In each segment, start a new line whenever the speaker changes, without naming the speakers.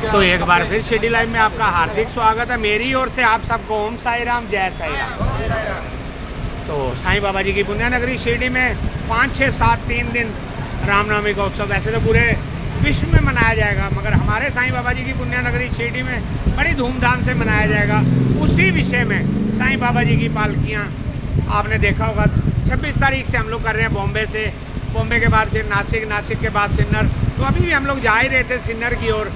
तो एक बार फिर शिरडी लाइव में आपका हार्दिक स्वागत है। मेरी ओर से आप सबको ओम साई राम, जय साई राम। तो साईं बाबा जी की पुण्य नगरी शिरडी में 5, 6, 7 3 दिन रामनवमी का उत्सव वैसे तो पूरे विश्व में मनाया जाएगा, मगर हमारे साईं बाबा जी की पुण्य नगरी शिरडी में बड़ी धूमधाम से मनाया जाएगा। उसी विषय में साईं बाबा जी की पालकियाँ आपने देखा होगा 26 तारीख से हम लोग कर रहे हैं बॉम्बे से, बॉम्बे के बाद फिर नासिक, नासिक के बाद सिन्नर। तो अभी भी हम लोग जा ही रहे थे सिन्नर की ओर,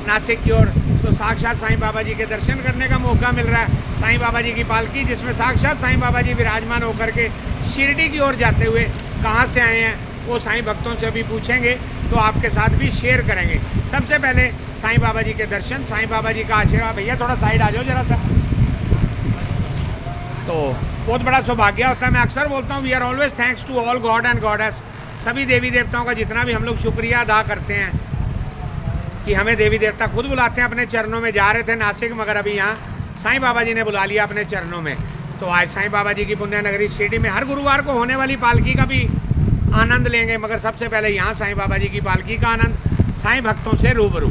नासिक की ओर। तो साक्षात साईं बाबा जी के दर्शन करने का मौका मिल रहा है। साईं बाबा जी की पालकी जिसमें साक्षात साईं बाबा जी विराजमान होकर के शिरडी की ओर जाते हुए कहाँ से आए हैं वो साईं भक्तों से भी पूछेंगे, तो आपके साथ भी शेयर करेंगे। सबसे पहले साईं बाबा जी के दर्शन, साईं बाबा जी का आशीर्वाद। भैया थोड़ा साइड आ जाओ जरा सा। तो बहुत बड़ा सौभाग्य होता है। मैं अक्सर बोलता हूँ we are always thanks to all god and goddess. सभी देवी देवताओं का जितना भी हम लोग शुक्रिया अदा करते हैं कि हमें देवी देवता खुद बुलाते हैं अपने चरणों में। जा रहे थे नासिक, मगर अभी यहाँ साईं बाबा जी ने बुला लिया अपने चरणों में। तो आज साईं बाबा जी की पुण्य नगरी शिरडी में हर गुरुवार को होने वाली पालकी का भी आनंद लेंगे, मगर सबसे पहले यहाँ साईं बाबा जी की पालकी का आनंद साईं भक्तों से रूबरू।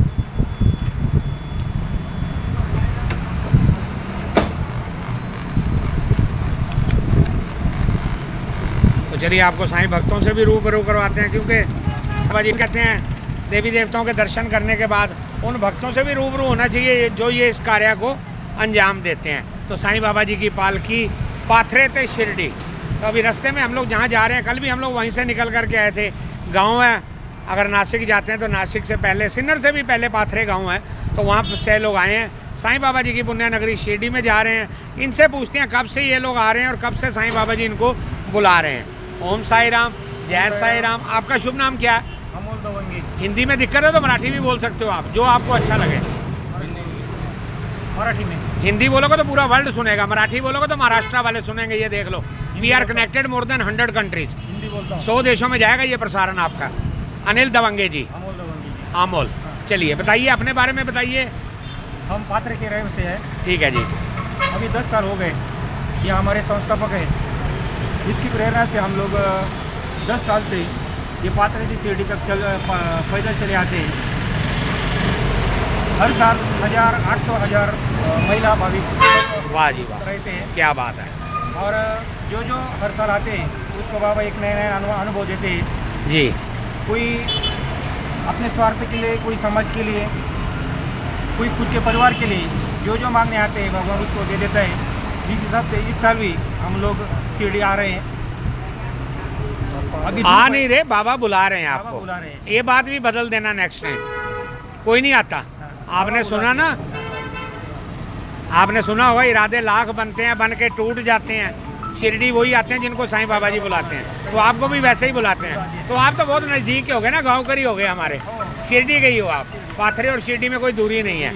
तो चलिए आपको साईं भक्तों से भी रूबरू करवाते हैं, क्योंकि बाबा जी कहते हैं देवी देवताओं के दर्शन करने के बाद उन भक्तों से भी रूबरू होना चाहिए जो ये इस कार्य को अंजाम देते हैं। तो साईं बाबा जी की पालकी पाथरे थे शिरडी। तो अभी रास्ते में हम लोग जहाँ जा रहे हैं, कल भी हम लोग वहीं से निकल करके आए थे। गांव है, अगर नासिक जाते हैं तो नासिक से पहले, सिन्नर से भी पहले पाथरे गांव है, तो वहाँ से लोग आए हैं। साईं बाबा जी की पुण्य नगरी शिरडी में जा रहे हैं। इनसे पूछते हैं कब से ये लोग आ रहे हैं और कब से साईं बाबा जी इनको बुला रहे हैं। ओम साई राम, जय साई राम। आपका शुभ नाम क्या है?
अमोल दवंगी।
हिंदी में दिक्कत है तो मराठी भी बोल सकते हो आप, जो आपको अच्छा लगे।
मराठी में
हिंदी बोलोगे तो पूरा वर्ल्ड सुनेगा, मराठी बोलोगे तो महाराष्ट्र वाले सुनेंगे। ये देख लो, we are connected more than 100 countries.
Hindi बोलता हूँ।
100 देशों में जाएगा ये प्रसारण आपका। अनिल दवंगे जी,
अमोल दवंगी।
अमोल। चलिए बताइए, अपने बारे में बताइए।
हम पात्र के रहने से हैं।
ठीक है जी।
अभी 10 साल हो गए। ये हमारे संस्थापक है। इसकी प्रेरणा से हम लोग 10 साल से ये पात्र से शिरडी तक पैदल चले आते हैं। हर साल 800,000 महिला भाविक
वाह जी वाह,
रहते हैं।
क्या बात है।
और जो हर साल आते हैं उसको बाबा एक नया अनुभव देते हैं
जी।
कोई अपने स्वार्थ के लिए, कोई समाज के लिए, कोई खुद के परिवार के लिए जो मांगने आते हैं भगवान उसको दे देता है। इस हिसाब से इस साल भी हम लोग शिरडी आ रहे हैं। अभी
आ नहीं रहे, बाबा बुला रहे हैं आपको।
बुला रहे हैं।
ये बात भी बदल देना नेक्स्ट टाइम। कोई नहीं आता। आपने सुना ना, आपने सुना होगा इरादे लाख बनते हैं, बन के टूट जाते हैं। शिरडी वही आते हैं जिनको साईं बाबा जी बुलाते हैं। तो आपको भी वैसे ही बुलाते हैं। तो आप तो बहुत नज़दीक के हो गए ना, गाँव कर ही हो गए हमारे। शिरडी गई हो आप। पाथरे और शिरडी में कोई दूरी नहीं है।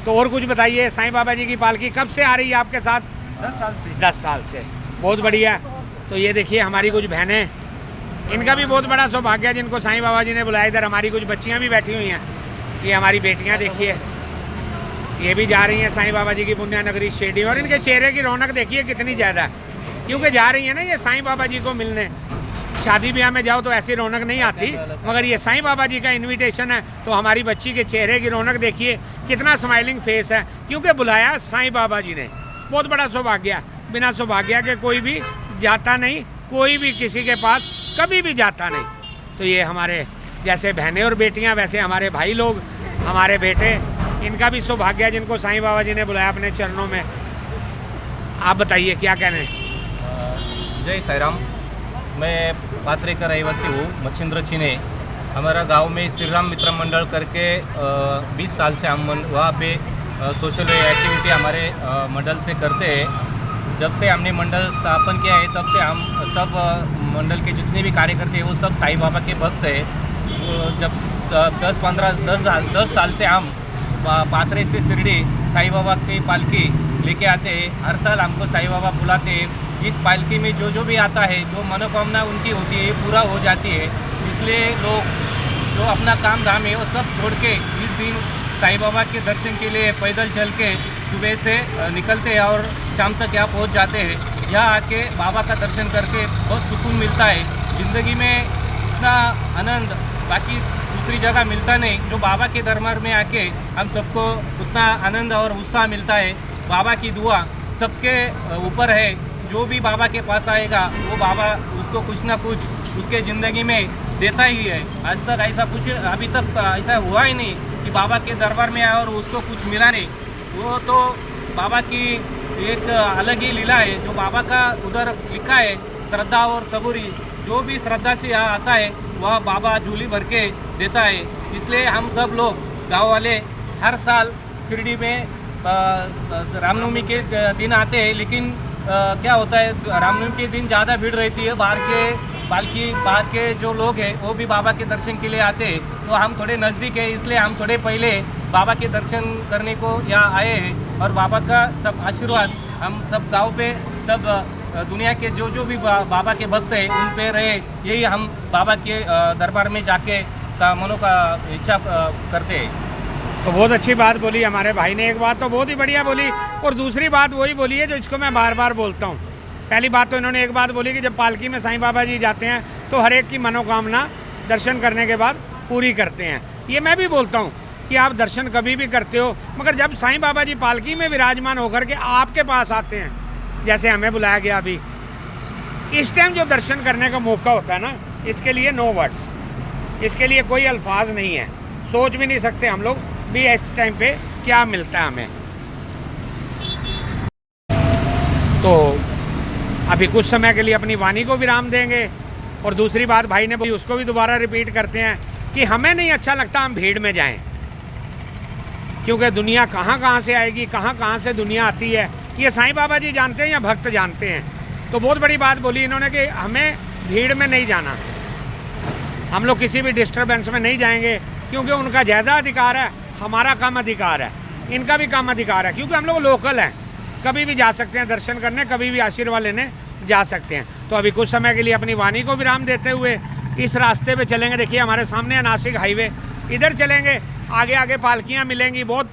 तो और कुछ बताइए, साईं बाबा जी की पालकी कब से आ रही है आपके साथ?
10 साल से।
10 साल से, बहुत बढ़िया। तो ये देखिए हमारी कुछ बहनें, इनका भी बहुत बड़ा सौभाग्य है जिनको साईं बाबा जी ने बुलाया। इधर हमारी कुछ बच्चियाँ भी बैठी हुई हैं। ये हमारी बेटियाँ देखिए, ये भी जा रही हैं साईं बाबा जी की पुण्य नगरी शिरडी। और इनके चेहरे की रौनक देखिए कितनी ज़्यादा है, क्योंकि जा रही है ना ये साईं बाबा जी को मिलने। शादी ब्याह में जाओ तो ऐसी रौनक नहीं आती, मगर ये साईं बाबा जी का इन्विटेशन है। तो हमारी बच्ची के चेहरे की रौनक देखिए, कितना स्माइलिंग फेस है, क्योंकि बुलाया साईं बाबा जी ने। बहुत बड़ा सौभाग्य। बिना सौभाग्य के कोई भी जाता नहीं, कोई भी किसी के पास कभी भी जाता नहीं। तो ये हमारे जैसे बहनें और बेटियां, वैसे हमारे भाई लोग, हमारे बेटे, इनका भी सौभाग्य है जिनको साईं बाबा जी ने बुलाया अपने चरणों में। आप बताइए क्या कहने।
जय साई राम। मैं पात्रे का रहवासी हूँ, मच्छिंद्र चिने। हमारा गांव में श्री राम मित्र मंडल करके 20 साल से हम वहाँ पे सोशल एक्टिविटी हमारे मंडल से करते हैं। जब से हमने मंडल स्थापन किया है तब से हम सब मंडल के जितने भी कार्यकर्ते हैं वो सब साईं बाबा के भक्त हैं। जब 10 साल से हम पाथरे से शिरडी साईं बाबा की पालकी लेके आते हैं। हर साल हमको साईं बाबा बुलाते हैं। इस पालकी में जो भी आता है, जो मनोकामना उनकी होती है पूरा हो जाती है। इसलिए लोग जो अपना काम धाम है वो सब छोड़ के इस दिन साईं बाबा के दर्शन के लिए पैदल चल के सुबह से निकलते हैं और शाम तक यहाँ पहुँच जाते हैं। यहाँ आके बाबा का दर्शन करके बहुत सुकून मिलता है। ज़िंदगी में इतना आनंद बाकी दूसरी जगह मिलता नहीं। जो बाबा के दरबार में आके हम सबको उतना आनंद और उत्साह मिलता है। बाबा की दुआ सबके ऊपर है। जो भी बाबा के पास आएगा वो बाबा उसको कुछ ना कुछ उसके ज़िंदगी में देता ही है। आज तक ऐसा कुछ अभी तक ऐसा हुआ ही नहीं कि बाबा के दरबार में आया और उसको कुछ मिला नहीं। वो तो बाबा की एक अलग ही लीला है। जो बाबा का उधर लिखा है श्रद्धा और सबूरी, जो भी श्रद्धा से यहाँ आता है वह बाबा झोली भर के देता है। इसलिए हम सब लोग गाँव वाले हर साल शिरडी में रामनवमी के दिन आते हैं। लेकिन क्या होता है, रामनवमी के दिन ज़्यादा भीड़ रहती है। बाहर के जो लोग हैं वो भी बाबा के दर्शन के लिए आते हैं। तो हम थोड़े नज़दीक है, इसलिए हम थोड़े पहले बाबा के दर्शन करने को यहाँ आए हैं। और बाबा का सब आशीर्वाद हम सब गांव पे, सब दुनिया के जो भी बाबा के भक्त हैं उन पे रहे, यही हम बाबा के दरबार में जाके मनों का इच्छा करते हैं।
तो बहुत अच्छी बात बोली हमारे भाई ने। एक बात तो बहुत ही बढ़िया बोली और दूसरी बात वही बोली है जो इसको मैं बार बार बोलता हूँ। पहली बात तो इन्होंने एक बात बोली कि जब पालकी में साईं बाबा जी जाते हैं तो हर एक की मनोकामना दर्शन करने के बाद पूरी करते हैं। ये मैं भी बोलता हूँ कि आप दर्शन कभी भी करते हो, मगर जब साईं बाबा जी पालकी में विराजमान होकर के आपके पास आते हैं, जैसे हमें बुलाया गया अभी, इस टाइम जो दर्शन करने का मौका होता है ना, इसके लिए नो वर्ड्स, इसके लिए कोई अल्फाज नहीं है। सोच भी नहीं सकते हम लोग भी इस टाइम पे क्या मिलता है हमें। तो अभी कुछ समय के लिए अपनी वाणी को विराम देंगे। और दूसरी बात भाई ने बोली, उसको भी दोबारा रिपीट करते हैं कि हमें नहीं अच्छा लगता हम भीड़ में जाएं, क्योंकि दुनिया कहाँ कहाँ से आएगी, कहाँ कहाँ से दुनिया आती है, ये साईं बाबा जी जानते हैं या भक्त जानते हैं। तो बहुत बड़ी बात बोली इन्होंने कि हमें भीड़ में नहीं जाना, हम लोग किसी भी डिस्टर्बेंस में नहीं जाएंगे, क्योंकि उनका ज़्यादा अधिकार है, हमारा कम अधिकार है, इनका भी कम अधिकार है, क्योंकि हम लोग लोकल हैं, कभी भी जा सकते हैं दर्शन करने, कभी भी आशीर्वाद लेने जा सकते हैं। तो अभी कुछ समय के लिए अपनी वाणी को विराम देते हुए इस रास्ते पे चलेंगे। देखिए हमारे सामने है नासिक हाईवे, इधर चलेंगे, आगे आगे पालकियाँ मिलेंगी, बहुत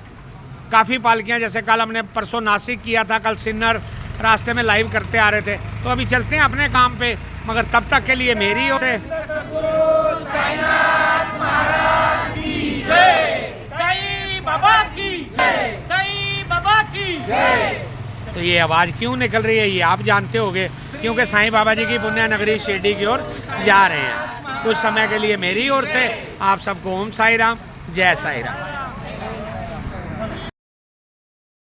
काफ़ी पालकियाँ, जैसे कल हमने परसों नासिक किया था, कल सिन्नर रास्ते में लाइव करते आ रहे थे। तो अभी चलते हैं अपने काम पे, मगर तब तक के लिए मेरी ओर से तो ये आवाज़ क्यों निकल रही है ये आप जानते होंगे, क्योंकि साईं बाबा जी की पुण्य नगरी शिरडी की ओर जा रहे हैं। कुछ समय के लिए मेरी ओर से आप सबको ओम साई राम, जय साई राम।